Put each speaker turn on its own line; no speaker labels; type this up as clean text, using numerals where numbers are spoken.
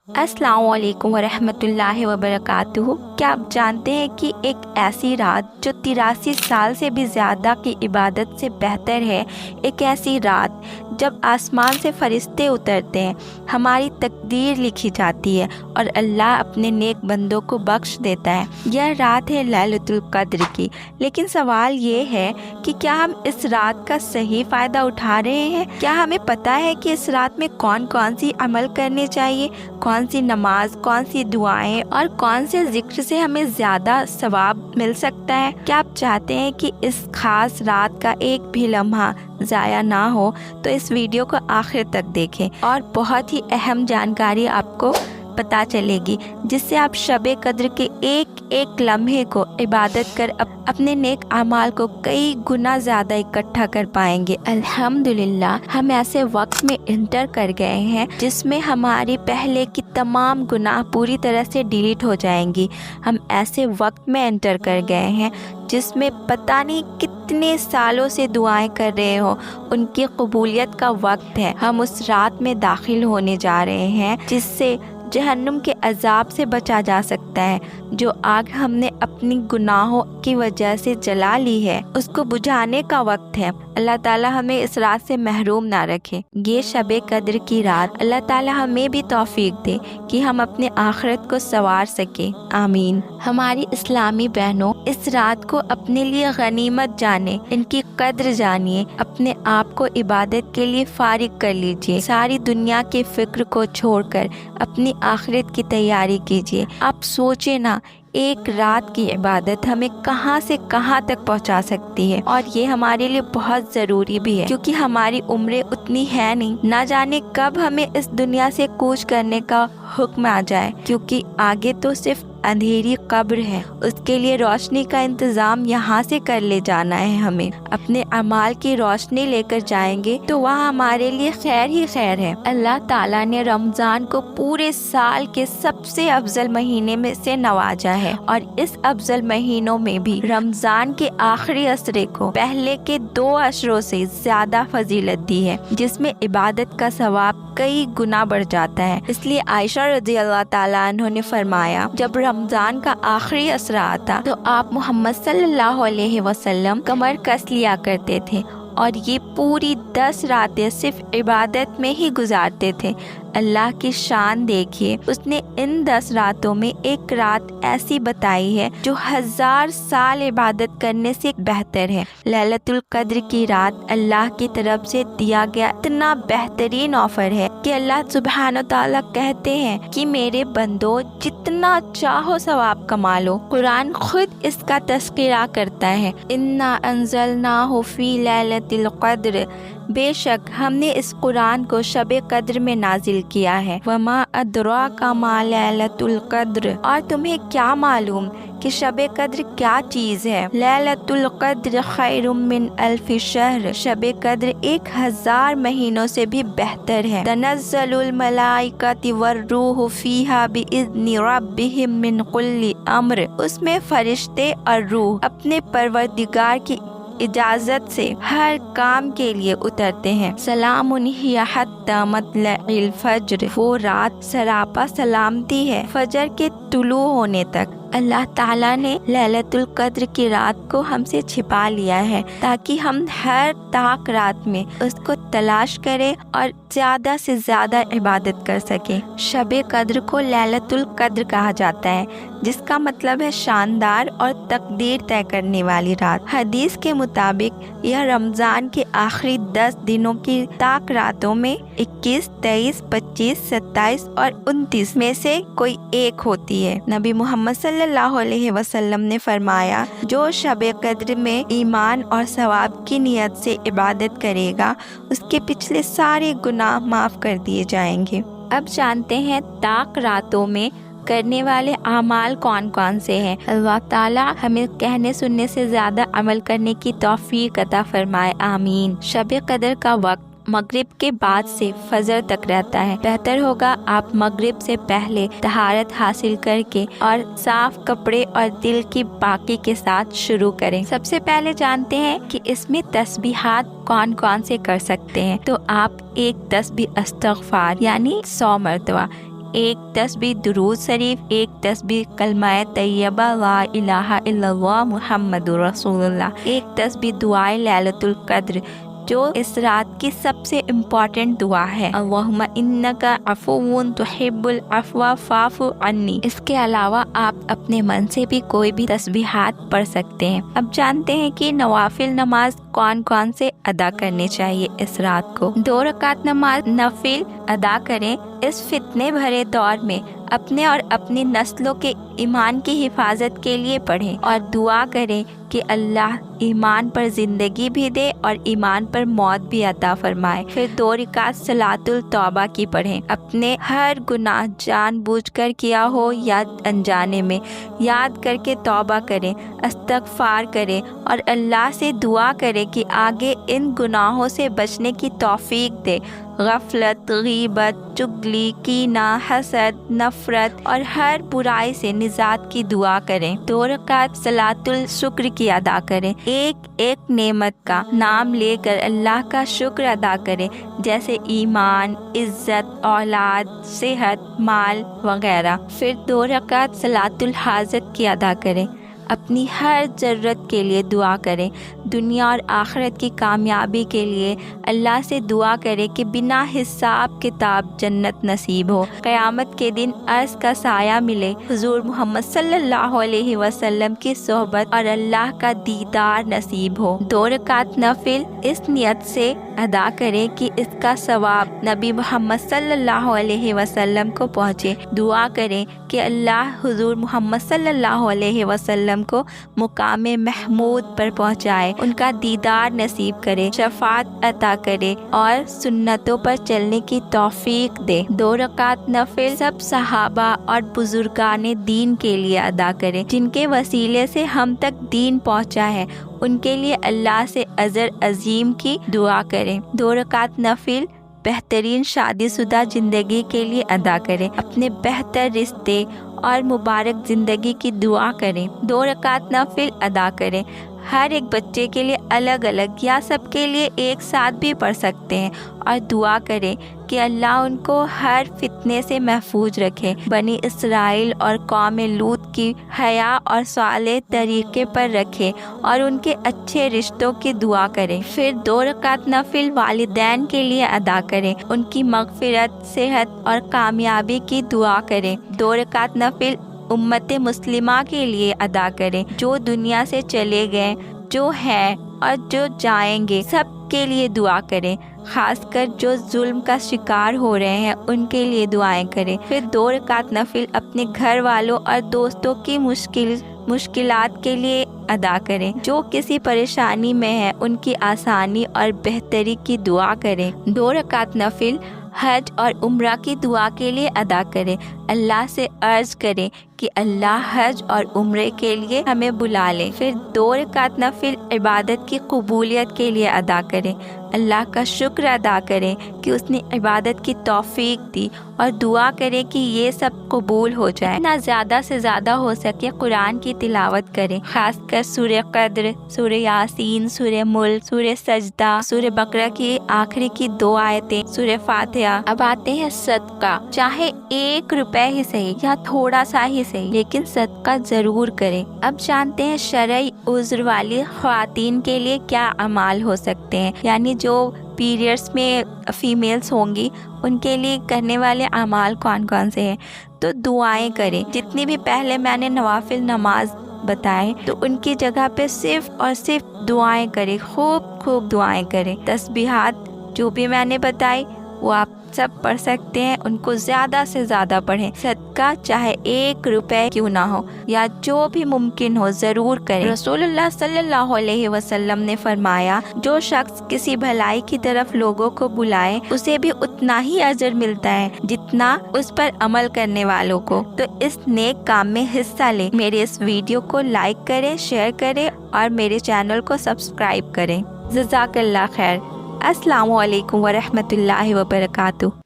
अस्सलाम वालेकुम वरहमतुल्लाहि वबरकातुहू। क्या आप जानते हैं कि एक ऐसी रात जो 83 साल से भी ज़्यादा की इबादत से बेहतर है, एक ऐसी रात जब आसमान से फरिश्ते उतरते हैं, हमारी तकदीर लिखी जाती है और अल्लाह अपने नेक बंदों को बख्श देता है। यह रात है लैलतुल क़द्र की। लेकिन सवाल ये है कि क्या हम इस रात का सही फ़ायदा उठा रहे हैं? क्या हमें पता है कि इस रात में कौन कौन सी अमल करने चाहिए, कौन सी नमाज, कौन सी दुआएं और कौन से जिक्र से हमें ज़्यादा सवाब मिल सकता है? क्या आप चाहते हैं कि इस खास रात का एक भी लम्हा ज़ाया ना हो तो इस वीडियो को आखिर तक देखें और बहुत ही अहम जानकारी आपको पता चलेगी, जिससे आप शब कद्र के एक एक लम्हे को इबादत कर अपने नेक अमाल को कई गुना ज़्यादा इकट्ठा कर पाएंगे। अल्हम्दुलिल्लाह, हम ऐसे वक्त में इंटर कर गए हैं जिसमें हमारी पहले की तमाम गुनाह पूरी तरह से डिलीट हो जाएंगी। हम ऐसे वक्त में इंटर कर गए हैं जिसमें पता नहीं कितने सालों से दुआएं कर रहे हो, उनकी कबूलियत का वक्त है। हम उस रात में दाखिल होने जा रहे हैं जिससे जहन्नुम के अजाब से बचा जा सकता है। जो आग हमने अपनी गुनाहों की वजह से जला ली है, उसको बुझाने का वक्त है। अल्लाह ताला हमें इस रात से महरूम ना रखे। ये शब कद्र की रात अल्लाह ताला हमें भी तौफीक दे कि हम अपने आखिरत को संवार सके। आमीन। हमारी इस्लामी बहनों, इस रात को अपने लिए गनीमत जाने, इनकी कद्र जानिए, अपने आप को इबादत के लिए फारिग कर लीजिए। सारी दुनिया के फिक्र को छोड़कर अपनी आखिरत की तैयारी कीजिए। आप सोचे ना, एक रात की इबादत हमें कहां से कहां तक पहुंचा सकती है, और ये हमारे लिए बहुत ज़रूरी भी है क्योंकि हमारी उम्रें उतनी है नहीं। ना जाने कब हमें इस दुनिया से कूच करने का हुक्म आ जाए, क्योंकि आगे तो सिर्फ अंधेरी कब्र है। उसके लिए रोशनी का इंतज़ाम यहाँ से कर ले जाना है। हमें अपने अमाल की रोशनी लेकर जाएंगे तो वहाँ हमारे लिए खैर ही खैर है। अल्लाह ताला ने रमज़ान को पूरे साल के सबसे अफजल महीने में से नवाजा है, और इस अफजल महीनों में भी रमज़ान के आखिरी असरे को पहले के 2 अशरों से ज़्यादा फजीलत दी है, जिसमें इबादत का सवाब कई गुना बढ़ जाता है। इसलिए आयशा रज़ियल्लाहु ताला अन्हा ने फरमाया, जब रमजान का आखिरी असरा आता तो आप मोहम्मद सल्लल्लाहु अलैहि वसल्लम कमर कस लिया करते थे और ये पूरी 10 रातें सिर्फ इबादत में ही गुजारते थे। अल्लाह की शान देखिए, उसने इन 10 रातों में एक रात ऐसी बताई है जो 1000 साल इबादत करने से बेहतर है। लैलतुल क़द्र की रात अल्लाह की तरफ से दिया गया इतना बेहतरीन ऑफर है कि अल्लाह सुब्हान तआला कहते हैं कि मेरे बंदो, जितना चाहो सवाब कमा लो। कुरान खुद इसका तज़किरा करता है, इन्ना अंज़लनाहु फ़ी लैलतिल क़द्र, बेशक हमने इस कुरान को शब कद्र में नाजिल किया है। वमा अदराका मा लैलतुल क़द्र, और तुम्हें क्या मालूम कि शब कद्र क्या चीज़ है। लैलतुल क़द्र खैरुम मिन अल्फ़ि शहर, शब कद्र 1000 महीनों से भी बेहतर है। तनज़्ज़लुल मलाइकतु वर्रूहु फ़ीहा बिइज़्नि रब्बिहिम मिन कुल्लि अम्र, उसमें फरिश्ते और रूह अपने परवरदिगार की इजाज़त से हर काम के लिए उतरते हैं। सलामुन हिया हत्ता मतलइल फज्र, वो रात सरापा सलामती है फजर के तुलू होने तक। अल्लाह ताला ने लैलतुल क़द्र की रात को हमसे छिपा लिया है ताकि हम हर ताक रात में उसको तलाश करें और ज़्यादा से ज़्यादा इबादत कर सकें। शब कद्र को लैलतुल क़द्र कहा जाता है, जिसका मतलब है शानदार और तकदीर तय करने वाली रात। हदीस के मुताबिक यह रमज़ान के आखिरी 10 दिनों की ताक रातों में 21, 23, 25, 27 और 29 में से कोई एक होती है। नबी मोहम्मद सल्लल्लाहु अलैहि वसल्लम ने फरमाया, जो शब कद्र में ईमान और सवाब की नियत से इबादत करेगा, उसके पिछले सारे गुनाह माफ़ कर दिए जाएंगे। अब जानते हैं ताक रातों में करने वाले अमाल कौन कौन से हैं। अल्लाह ताला हमें कहने सुनने से ज़्यादा अमल करने की तौफीक अता फरमाए। आमीन। शब कद्र का वक्त मगरिब के बाद से फजर तक रहता है। बेहतर होगा आप मगरिब से पहले तहारत हासिल करके और साफ कपड़े और दिल की पाकी के साथ शुरू करें। सबसे पहले जानते हैं कि इसमें तस्बीहात कौन कौन से कर सकते हैं। तो आप एक तस्बीह इस्तग़फ़ार यानी 100 मरतबा, एक तस्बीह दुरूद शरीफ, एक तस्बीह कलमा तैयबा ला इलाहा इल्लल्लाह मुहम्मदुर रसूलुल्लाह, एक तस्बीह दुआए लैलतुल कद्र जो इस रात की सबसे इम्पॉर्टेंट दुआ है, अल्लाहुम्मा इन्नका अफुव्वुन तुहिब्बुल अफ़्वा फ़ाफ़ु अन्नी। इसके अलावा आप अपने मन से भी कोई भी तस्बीहात पढ़ सकते हैं। अब जानते हैं कि नवाफिल नमाज कौन कौन से अदा करने चाहिए इस रात को। 2 रकात नमाज नफिल अदा करें। इस फितने भरे दौर में अपने और अपनी नस्लों के ईमान की हिफाजत के लिए पढ़ें और दुआ करें कि अल्लाह ईमान पर ज़िंदगी भी दे और ईमान पर मौत भी अता फरमाए। फिर 2 रकात सलातुल तौबा की पढ़ें। अपने हर गुनाह जानबूझकर किया हो या अनजाने में याद करके तौबा करें, इस्तग़फ़ार करें और अल्लाह से दुआ करें कि आगे इन गुनाहों से बचने की तौफीक दे। गफलत, गीबत, चुगली, कीना, हसद, नफरत और हर बुराई से निजात की दुआ करें। 2 रकात सलातुल शुक्र की अदा करें। एक एक नेमत का नाम लेकर अल्लाह का शुक्र अदा करें, जैसे ईमान, इज्जत, औलाद, सेहत, माल वगैरह। फिर 2 रकात सलातुल हाजत की अदा करें। अपनी हर ज़रूरत के लिए दुआ करें। दुनिया और आखिरत की कामयाबी के लिए अल्लाह से दुआ करें कि बिना हिसाब किताब जन्नत नसीब हो, क़यामत के दिन अर्श का साया मिले, हुज़ूर मोहम्मद सल्लल्लाहु अलैहि वसल्लम की सोहबत और अल्लाह का दीदार नसीब हो। 2 रकात नफिल इस नियत से अदा करें कि इसका सवाब नबी मोहम्मद सल्लल्लाहु अलैहि वसल्लम को पहुँचे। दुआ करें कि अल्लाह हुज़ूर मोहम्मद सल्लल्लाहु अलैहि वसल्लम को मुकाम महमूद पर पहुँचाए, उनका दीदार नसीब करे, शफात अता करे और सुन्नतों पर चलने की तौफीक दे। 2 रकात नफिल सब सहाबा और बुजुर्गाने दीन के लिए अदा करें, जिनके वसीले से हम तक दीन पहुँचा है। उनके लिए अल्लाह से अजर अजीम की दुआ करें। 2 रकात नफिल बेहतरीन शादीशुदा ज़िंदगी के लिए अदा करें। अपने बेहतर रिश्ते और मुबारक ज़िंदगी की दुआ करें। 2 रकात नफिल अदा करें। हर एक बच्चे के लिए अलग अलग या सबके लिए एक साथ भी पढ़ सकते हैं और दुआ करें कि अल्लाह उनको हर फितने से महफूज रखे। बनी इसराइल और कौम लूत की हया और साले तरीके पर रखे और उनके अच्छे रिश्तों की दुआ करें। फिर 2 रकात नफिल वालिदैन के लिए अदा करें, उनकी मगफिरत, सेहत और कामयाबी की दुआ करें। 2 रकात नफिल उम्मत मुस्लिमा के लिए अदा करें, जो दुनिया से चले गए, जो हैं और जो जाएंगे, सब के लिए दुआ करें। खासकर जो जुल्म का शिकार हो रहे हैं उनके लिए दुआएं करें। फिर 2 रकात नफिल अपने घर वालों और दोस्तों की मुश्किलात के लिए अदा करें। जो किसी परेशानी में है उनकी आसानी और बेहतरी की दुआ करें। 2 रकात नफिल हज और उम्रा की दुआ के लिए अदा करें। अल्लाह से अर्ज करें कि अल्लाह हज और उम्रे के लिए हमें बुला ले। फिर 2 रकात नफिल इबादत की कबूलियत के लिए अदा करें। अल्लाह का शुक्र अदा करें कि उसने इबादत की तौफीक दी और दुआ करें कि ये सब कबूल हो जाए। ना ज़्यादा से ज़्यादा हो सके कुरान की तिलावत करें, खासकर सूरह कद्र, सूरह यासीन, सूरह मुल्क, सूरह सजदा, सूरह बकरा की आखिरी की 2 आयतें, सूरह फातिहा। अब आते हैं सदका। चाहे 1 रुपए ही सही या थोड़ा सा ही सही, लेकिन सदका ज़रूर करें। अब जानते हैं शरई उज़्र वाली ख़वातीन के लिए क्या अमाल हो सकते हैं, यानी जो पीरियड्स में फीमेल्स होंगी उनके लिए करने वाले अमाल कौन कौन से हैं। तो दुआएं करें। जितनी भी पहले मैंने नवाफिल नमाज बताए तो उनकी जगह पे सिर्फ और सिर्फ दुआएं करें, खूब खूब दुआएं करें। तस्बीहात जो भी मैंने बताई वो आप सब पढ़ सकते हैं, उनको ज़्यादा से ज़्यादा पढ़ें। सदका चाहे 1 रुपए क्यों ना हो या जो भी मुमकिन हो ज़रूर करें। रसूलुल्लाह सल्लल्लाहु अलैहि वसल्लम ने फरमाया, जो शख्स किसी भलाई की तरफ लोगों को बुलाए उसे भी उतना ही अजर मिलता है जितना उस पर अमल करने वालों को। तो इस नेक काम में हिस्सा लें। मेरे इस वीडियो को लाइक करें, शेयर करें और मेरे चैनल को सब्सक्राइब करें। जज़ाकल्लाह खैर। अस्सलामु अलैकुम व रहमतुल्लाहि व बरकातुहू।